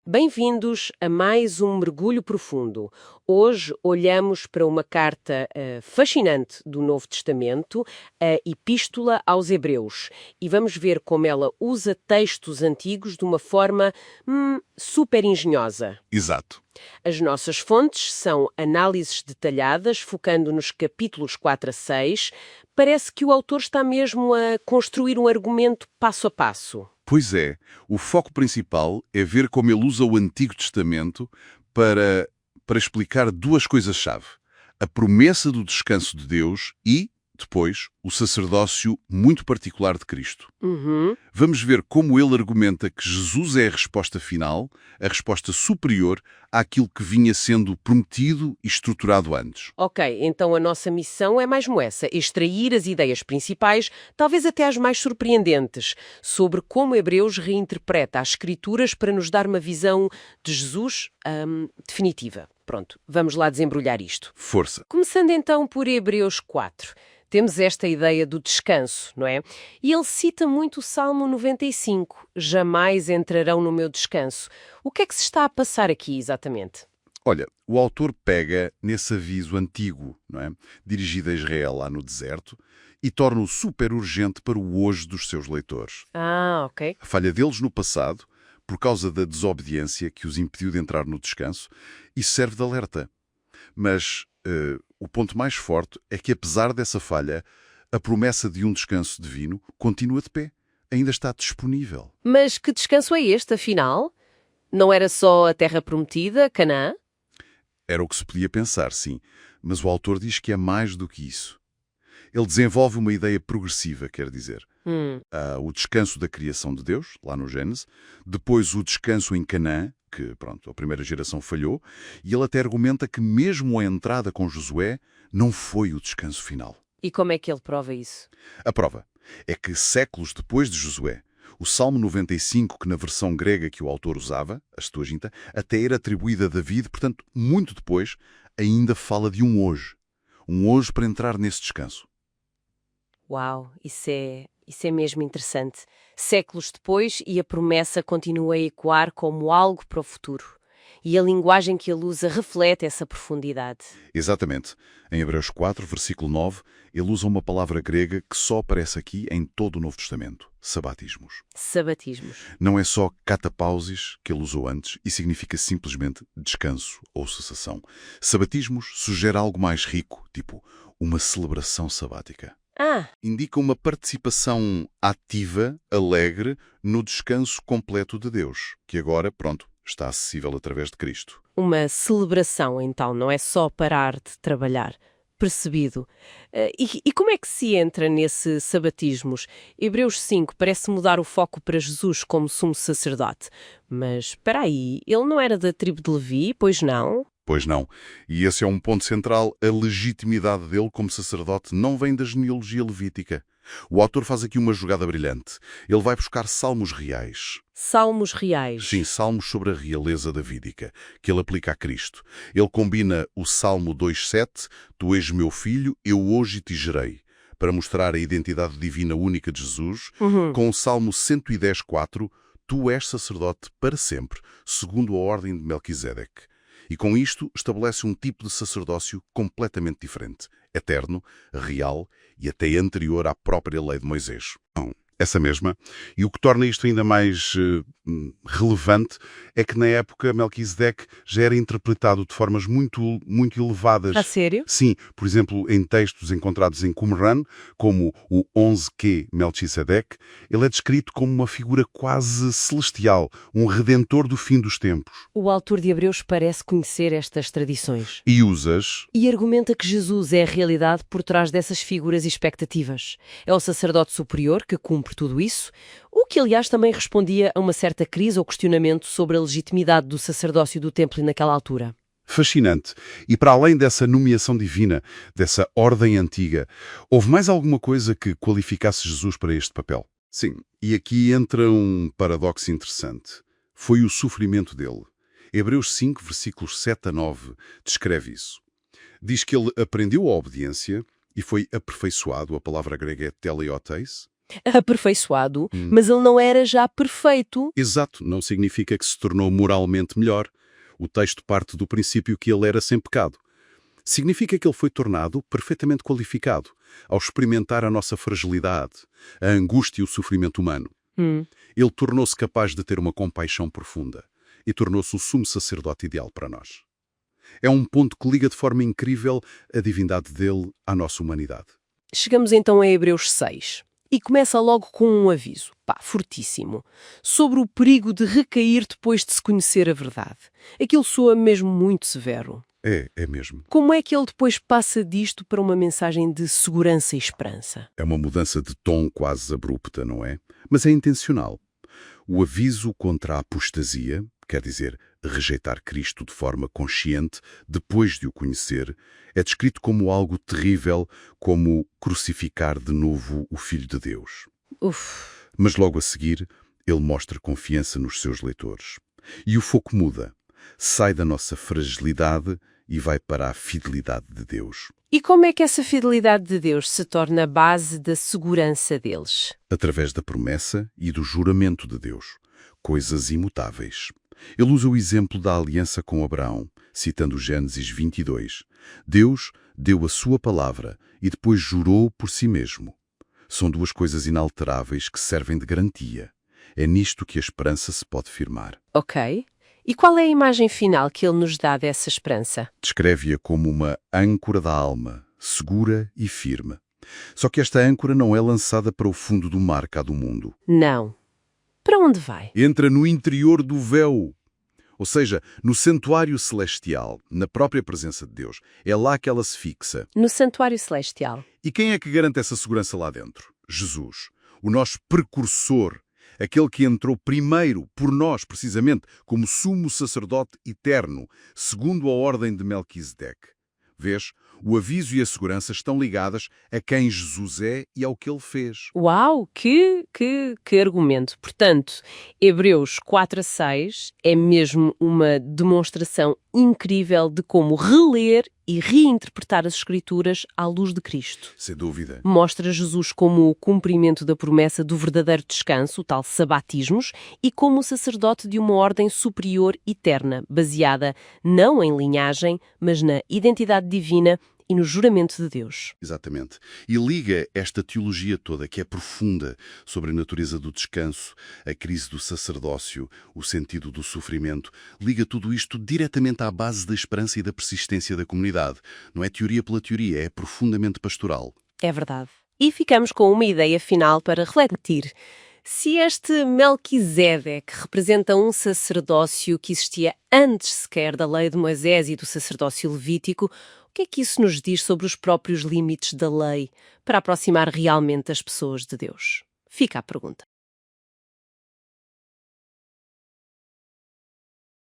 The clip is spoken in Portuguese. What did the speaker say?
Bem-vindos a mais um mergulho profundo. Hoje olhamos para uma carta fascinante do Novo Testamento, a Epístola aos Hebreus, e vamos ver como ela usa textos antigos de uma forma super engenhosa. Exato. As nossas fontes são análises detalhadas, focando nos capítulos 4 a 6. Parece que o autor está mesmo a construir um argumento passo a passo. Pois é, o foco principal é ver como ele usa o Antigo Testamento para explicar duas coisas-chave. A promessa do descanso de Deus e, depois, o sacerdócio muito particular de Cristo. Vamos ver como ele argumenta que Jesus é a resposta final, a resposta superior àquilo que vinha sendo prometido e estruturado antes. Ok, então a nossa missão é mesmo essa, extrair as ideias principais, talvez até as mais surpreendentes, sobre como Hebreus reinterpreta as Escrituras para nos dar uma visão de Jesus definitiva. Pronto, vamos lá desembrulhar isto. Força. Começando então por Hebreus 4. Temos esta ideia do descanso, não é? E ele cita muito o Salmo 95, jamais entrarão no meu descanso. O que é que se está a passar aqui exatamente? Olha, o autor pega nesse aviso antigo, não é? Dirigido a Israel lá no deserto, e torna-o super urgente para o hoje dos seus leitores. Ah, ok. A falha deles no passado, por causa da desobediência que os impediu de entrar no descanso, isso serve de alerta. Mas o ponto mais forte é que, apesar dessa falha, a promessa de um descanso divino continua de pé. Ainda está disponível. Mas que descanso é este, afinal? Não era só a terra prometida, Canaã? Era o que se podia pensar, sim, mas o autor diz que é mais do que isso. Ele desenvolve uma ideia progressiva, quer dizer. O descanso da criação de Deus, lá no Gênesis, depois o descanso em Canaã, que, pronto, a primeira geração falhou, e ele até argumenta que mesmo a entrada com Josué não foi o descanso final. E como é que ele prova isso? A prova é que séculos depois de Josué, o Salmo 95, que na versão grega que o autor usava, a Septuaginta, até era atribuído a David, portanto, muito depois, ainda fala de um hoje. Um hoje para entrar nesse descanso. Uau, isso é mesmo interessante. Séculos depois e a promessa continua a ecoar como algo para o futuro. E a linguagem que ele usa reflete essa profundidade. Exatamente. Em Hebreus 4, versículo 9, ele usa uma palavra grega que só aparece aqui em todo o Novo Testamento. Sabatismos. Sabatismos. Não é só catapausis que ele usou antes e significa simplesmente descanso ou cessação. Sabatismos sugere algo mais rico, tipo uma celebração sabática. Indica uma participação ativa, alegre, no descanso completo de Deus, que agora, pronto, está acessível através de Cristo. Uma celebração, então, não é só parar de trabalhar. Percebido. E como é que se entra nesse sabatismos? Hebreus 5 parece mudar o foco para Jesus como sumo sacerdote. Mas, espera aí, ele não era da tribo de Levi, pois não? Pois não. E esse é um ponto central. A legitimidade dele como sacerdote não vem da genealogia levítica. O autor faz aqui uma jogada brilhante. Ele vai buscar salmos reais. Salmos reais. Sim, salmos sobre a realeza davídica, que ele aplica a Cristo. Ele combina o Salmo 2,7, Tu és meu filho, eu hoje te gerei, para mostrar a identidade divina única de Jesus, com o Salmo 110,4, Tu és sacerdote para sempre, segundo a ordem de Melquisedeque. E com isto estabelece um tipo de sacerdócio completamente diferente, eterno, real e até anterior à própria lei de Moisés. Essa mesma. E o que torna isto ainda mais relevante é que na época Melquisedeque já era interpretado de formas muito elevadas. A sério? Sim, por exemplo, em textos encontrados em Qumran, como o 11Q Melquisedeque, ele é descrito como uma figura quase celestial, um redentor do fim dos tempos. O autor de Hebreus parece conhecer estas tradições. E usas... E argumenta que Jesus é a realidade por trás dessas figuras e expectativas. É o sacerdote superior que cumpre tudo isso, o que, aliás, também respondia a uma certa crise ou questionamento sobre a legitimidade do sacerdócio do templo naquela altura. Fascinante. E para além dessa nomeação divina, dessa ordem antiga, houve mais alguma coisa que qualificasse Jesus para este papel? Sim. E aqui entra um paradoxo interessante. Foi o sofrimento dele. Hebreus 5, versículos 7 a 9, descreve isso. Diz que ele aprendeu a obediência e foi aperfeiçoado, a palavra grega é teleioteis, Aperfeiçoado, mas ele não era já perfeito. Exato, não significa que se tornou moralmente melhor. O texto parte do princípio que ele era sem pecado. Significa que ele foi tornado perfeitamente qualificado ao experimentar a nossa fragilidade, a angústia e o sofrimento humano. Ele tornou-se capaz de ter uma compaixão profunda e tornou-se o sumo sacerdote ideal para nós. É um ponto que liga de forma incrível a divindade dele à nossa humanidade. Chegamos então a Hebreus 6 e começa logo com um aviso, fortíssimo, sobre o perigo de recair depois de se conhecer a verdade. Aquilo soa mesmo muito severo. É mesmo. Como é que ele depois passa disto para uma mensagem de segurança e esperança? É uma mudança de tom quase abrupta, não é? Mas é intencional. O aviso contra a apostasia, quer dizer, rejeitar Cristo de forma consciente depois de o conhecer, é descrito como algo terrível, como crucificar de novo o Filho de Deus. Uf. Mas logo a seguir, ele mostra confiança nos seus leitores. E o foco muda. Sai da nossa fragilidade e vai para a fidelidade de Deus. E como é que essa fidelidade de Deus se torna a base da segurança deles? Através da promessa e do juramento de Deus. Coisas imutáveis. Ele usa o exemplo da aliança com Abraão, citando Gênesis 22. Deus deu a sua palavra e depois jurou por si mesmo. São duas coisas inalteráveis que servem de garantia. É nisto que a esperança se pode firmar. Ok. E qual é a imagem final que ele nos dá dessa esperança? Descreve-a como uma âncora da alma, segura e firme. Só que esta âncora não é lançada para o fundo do mar cá do mundo. Não. Para onde vai? Entra no interior do véu, ou seja, no santuário celestial, na própria presença de Deus. É lá que ela se fixa. No santuário celestial. E quem é que garante essa segurança lá dentro? Jesus, o nosso precursor, aquele que entrou primeiro por nós, precisamente, como sumo sacerdote eterno, segundo a ordem de Melquisedeque. Vês? O aviso e a segurança estão ligadas a quem Jesus é e ao que ele fez. Uau, que argumento. Portanto, Hebreus 4:6 é mesmo uma demonstração incrível de como reler e reinterpretar as Escrituras à luz de Cristo. Sem dúvida. Mostra Jesus como o cumprimento da promessa do verdadeiro descanso, o tal sabatismos, e como o sacerdote de uma ordem superior eterna, baseada não em linhagem, mas na identidade divina e no juramento de Deus. Exatamente. E liga esta teologia toda, que é profunda, sobre a natureza do descanso, a crise do sacerdócio, o sentido do sofrimento, liga tudo isto diretamente à base da esperança e da persistência da comunidade. Não é teoria pela teoria, é profundamente pastoral. É verdade. E ficamos com uma ideia final para refletir. Se este Melquisedeque representa um sacerdócio que existia antes sequer da lei de Moisés e do sacerdócio levítico, o que é que isso nos diz sobre os próprios limites da lei para aproximar realmente as pessoas de Deus? Fica a pergunta.